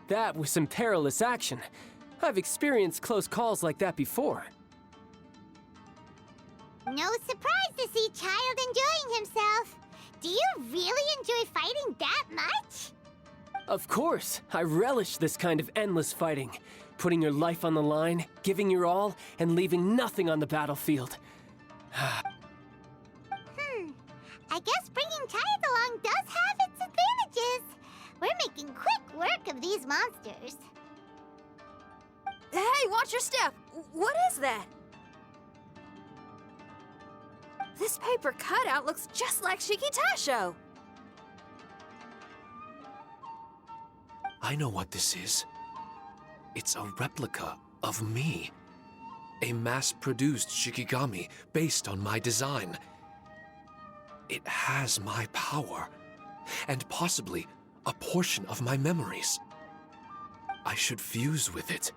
That was some perilous action. I've experienced close calls like that before. No surprise to see Child enjoying himself. Do you really enjoy fighting that much? Of course, I relish this kind of endless fighting. Putting your life on the line, giving your all, and leaving nothing on the battlefield. I guess bringing Child along does have its advantages. We're making quick work of these monsters. Hey, watch your step! What is that? This paper cutout looks just like Shiki Taisho. I know what this is. It's a replica of me. A mass-produced Shikigami based on my design. It has my power, and possibly a portion of my memories. I should fuse with it.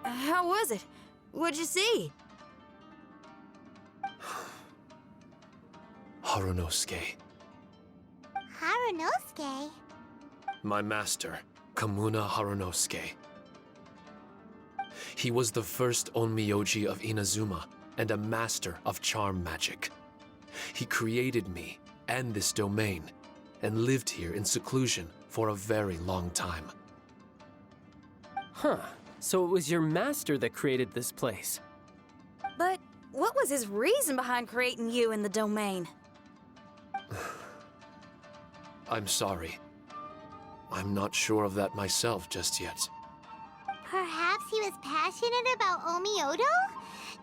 How was it? What'd you see? Harunosuke. Harunosuke? My master, Kamuna Harunosuke. He was the first Onmyoji of Inazuma and a master of charm magic. He created me and this domain and lived here in seclusion for a very long time. Huh, so it was your master that created this place. But what was his reason behind creating you in the domain? I'm sorry. I'm not sure of that myself just yet. Perhaps he was passionate about Omiodo?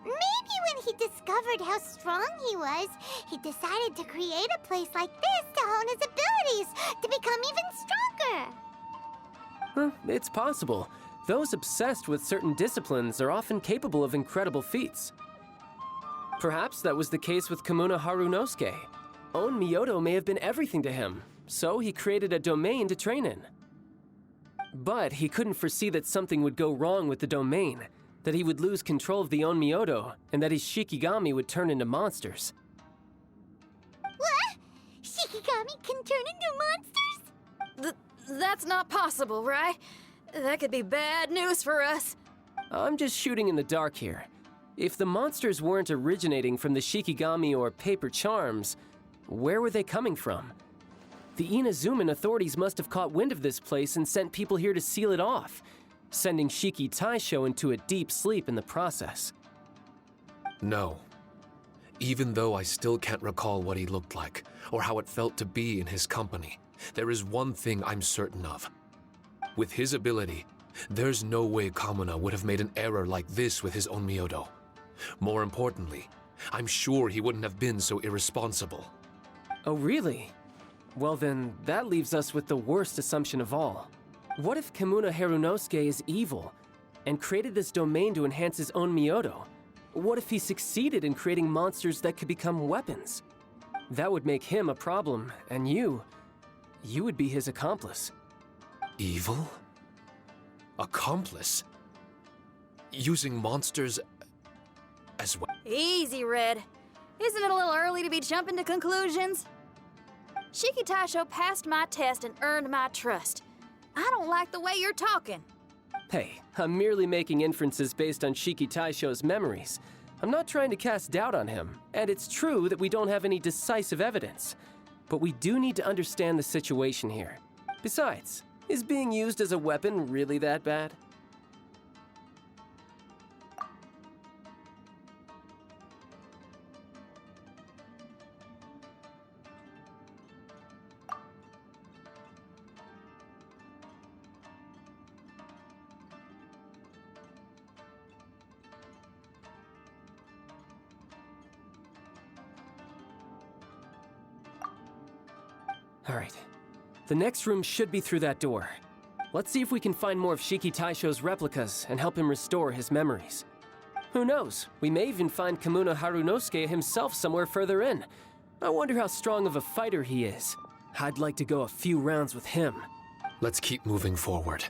Maybe when he discovered how strong he was, he decided to create a place like this to hone his abilities, to become even stronger. It's possible. Those obsessed with certain disciplines are often capable of incredible feats. Perhaps that was the case with Kamuna Harunosuke. Onmyodo may have been everything to him, so he created a domain to train in. But he couldn't foresee that something would go wrong with the domain, that he would lose control of the Onmyodo, and that his Shikigami would turn into monsters. What? Shikigami can turn into monsters? That's not possible, right? That could be bad news for us. I'm just shooting in the dark here. If the monsters weren't originating from the Shikigami or paper charms, where were they coming from? The Inazuman authorities must have caught wind of this place and sent people here to seal it off, sending Shiki Taisho into a deep sleep in the process. No. Even though I still can't recall what he looked like, or how it felt to be in his company, there is one thing I'm certain of. With his ability, there's no way Kamuna would have made an error like this with his Onmyodo. More importantly, I'm sure he wouldn't have been so irresponsible. Oh, really? Well then, that leaves us with the worst assumption of all. What if Kamuna Harunosuke is evil, and created this domain to enhance his own Myoto? What if he succeeded in creating monsters that could become weapons? That would make him a problem, and you would be his accomplice. Evil? Accomplice? Using monsters as well? Easy, Red. Isn't it a little early to be jumping to conclusions? Shiki Taisho passed my test and earned my trust. I don't like the way you're talking. Hey, I'm merely making inferences based on Shiki Taisho's memories. I'm not trying to cast doubt on him, and it's true that we don't have any decisive evidence. But we do need to understand the situation here. Besides, is being used as a weapon really that bad? All right. The next room should be through that door. Let's see if we can find more of Shiki Taisho's replicas and help him restore his memories. Who knows? We may even find Kamuna Harunosuke himself somewhere further in. I wonder how strong of a fighter he is. I'd like to go a few rounds with him. Let's keep moving forward.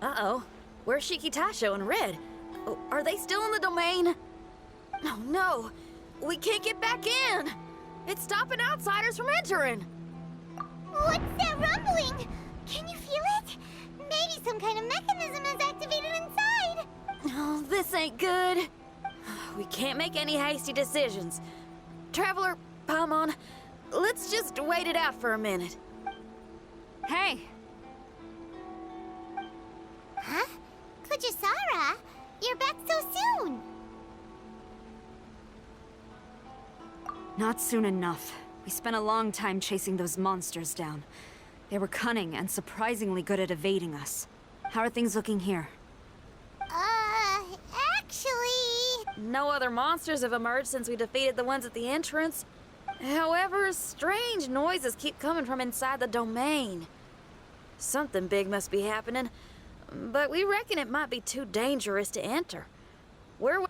Uh-oh. Where's Shikitasho and Red? Oh, are they still in the domain? Oh, no. We can't get back in. It's stopping outsiders from entering. What's that rumbling? Can you feel it? Maybe some kind of mechanism is activated inside. Oh, this ain't good. We can't make any hasty decisions. Traveler, Paimon, let's just wait it out for a minute. Hey, Huh? Kujisara, you're back so soon. not soon enough. We spent a long time chasing those monsters down. They were cunning and surprisingly good at evading us. How are things looking here? Actually... No other monsters have emerged since we defeated the ones at the entrance. However, strange noises keep coming from inside the domain. Something big must be happening, but we reckon it might be too dangerous to enter. Where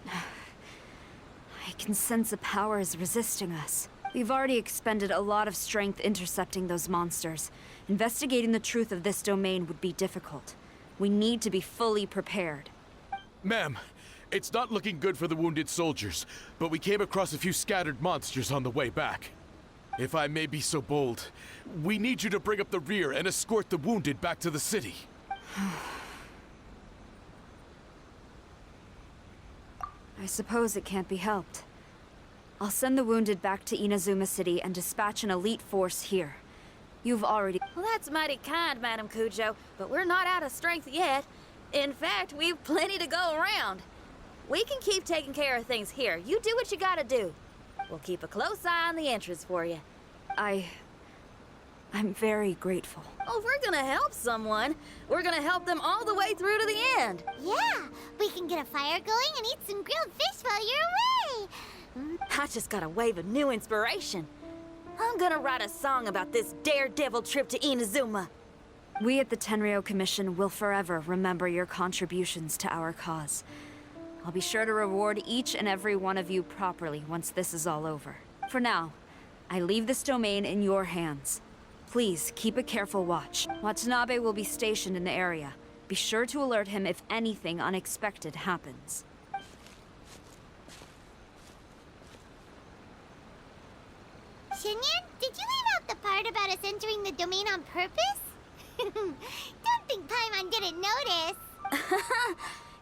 I can sense a power is resisting us. We've already expended a lot of strength intercepting those monsters. Investigating the truth of this domain would be difficult. We need to be fully prepared. Ma'am, it's not looking good for the wounded soldiers, but we came across a few scattered monsters on the way back. If I may be so bold, we need you to bring up the rear and escort the wounded back to the city. I suppose it can't be helped. I'll send the wounded back to Inazuma City and dispatch an elite force here. You've already... Well, that's mighty kind, Madam Cujo, but we're not out of strength yet. In fact, we've plenty to go around. We can keep taking care of things here. You do what you gotta do. We'll keep a close eye on the entrance for you. I'm very grateful. Oh, if we're gonna help someone, we're gonna help them all the way through to the end. Yeah, we can get a fire going and eat some grilled fish while you're away. I just got a wave of new inspiration. I'm gonna write a song about this daredevil trip to Inazuma. We at the Tenryou Commission will forever remember your contributions to our cause. I'll be sure to reward each and every one of you properly once this is all over. For now, I leave this domain in your hands. Please, keep a careful watch. Watanabe will be stationed in the area. Be sure to alert him if anything unexpected happens. Shinyan, did you leave out the part about us entering the domain on purpose? Don't think Paimon didn't notice.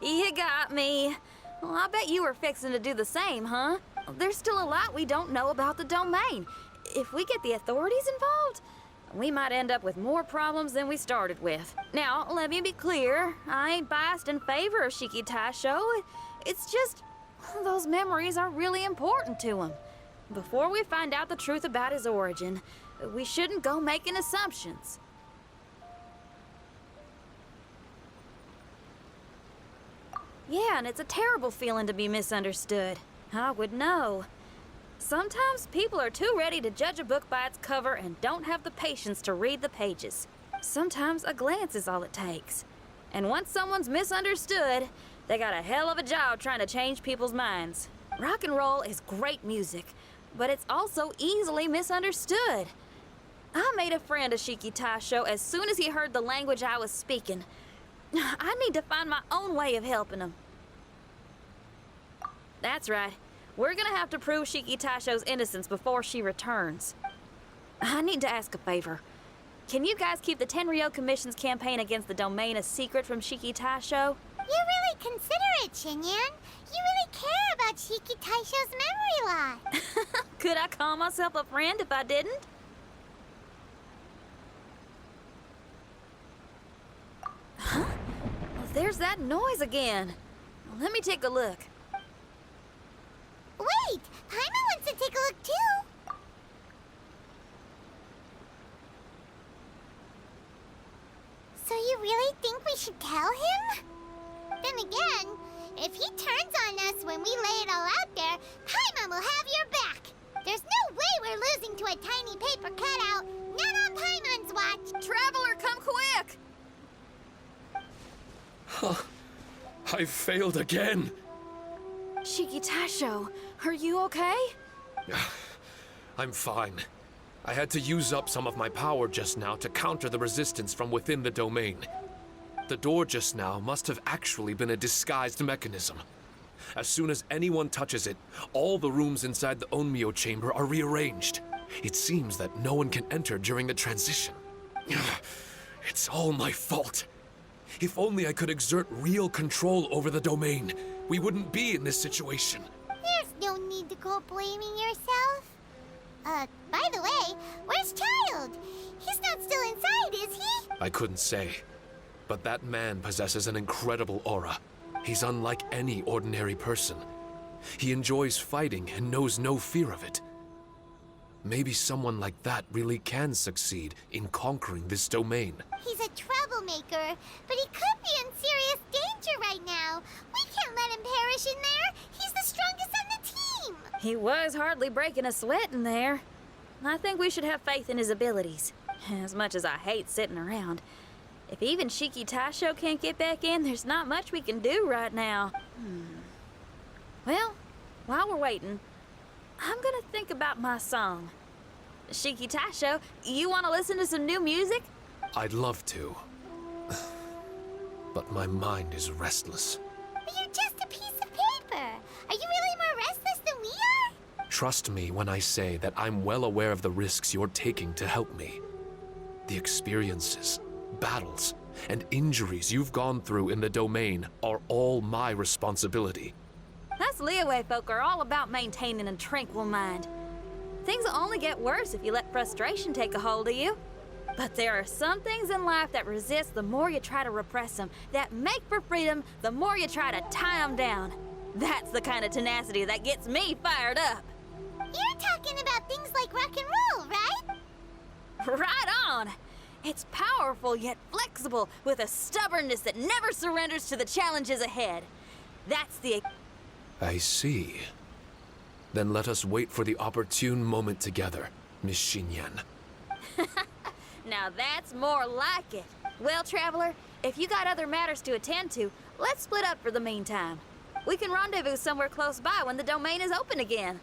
You got me. Well, I bet you were fixing to do the same, huh? There's still a lot we don't know about the domain. If we get the authorities involved, we might end up with more problems than we started with. Now, let me be clear. I ain't biased in favor of Shikitasho. It's just, those memories are really important to him. Before we find out the truth about his origin, we shouldn't go making assumptions. Yeah, and it's a terrible feeling to be misunderstood. I would know. Sometimes people are too ready to judge a book by its cover and don't have the patience to read the pages. Sometimes a glance is all it takes. And once someone's misunderstood, they got a hell of a job trying to change people's minds. Rock and roll is great music, but it's also easily misunderstood. I made a friend of Shikitasho as soon as he heard the language I was speaking. I need to find my own way of helping him. That's right. We're gonna have to prove Shikitasho's innocence before she returns. I need to ask a favor. Can you guys keep the Tenryou Commission's campaign against the domain a secret from Shikitasho? You really considerate, Shinyan. You really care about Shikitasho's memory loss. Could I call myself a friend if I didn't? Huh? Well, there's that noise again. Let me take a look. Wait, Paimon wants to take a look too. So you really think we should tell him? Then again, if he turns on us when we lay it all out there, Paimon will have your back. There's no way we're losing to a tiny paper cutout. Not on Paimon's watch. Traveler, come quick! I failed again. Shikitasho, are you okay? I'm fine. I had to use up some of my power just now to counter the resistance from within the domain. The door just now must have actually been a disguised mechanism. As soon as anyone touches it, all the rooms inside the Onmyo chamber are rearranged. It seems that no one can enter during the transition. It's all my fault. If only I could exert real control over the domain, we wouldn't be in this situation. There's no need to go blaming yourself. By the way, where's Child? He's not still inside, is he? I couldn't say. But that man possesses an incredible aura. He's unlike any ordinary person. He enjoys fighting and knows no fear of it. Maybe someone like that really can succeed in conquering this domain. He's a troublemaker, but he could be in serious danger right now. We can't let him perish in there. He's the strongest on the team. He was hardly breaking a sweat in there. I think we should have faith in his abilities. As much as I hate sitting around, if even Shiki Taisho can't get back in, there's not much we can do right now. Well, while we're waiting, I'm gonna think about my song. Shiki Taisho, you want to listen to some new music? I'd love to. But my mind is restless. But you're just a piece of paper. Are you really more restless than we are? Trust me when I say that I'm well aware of the risks you're taking to help me. The experiences, battles, and injuries you've gone through in the domain are all my responsibility. Us Liyue folk are all about maintaining a tranquil mind. Things will only get worse if you let frustration take a hold of you. But there are some things in life that resist the more you try to repress them, that make for freedom the more you try to tie them down. That's the kind of tenacity that gets me fired up. You're talking about things like rock and roll, right? Right on! It's powerful yet flexible, with a stubbornness that never surrenders to the challenges ahead. That's the... I see. Then let us wait for the opportune moment together, Miss Xinyan. Now that's more like it. Well, Traveler, if you got other matters to attend to, let's split up for the meantime. We can rendezvous somewhere close by when the domain is open again.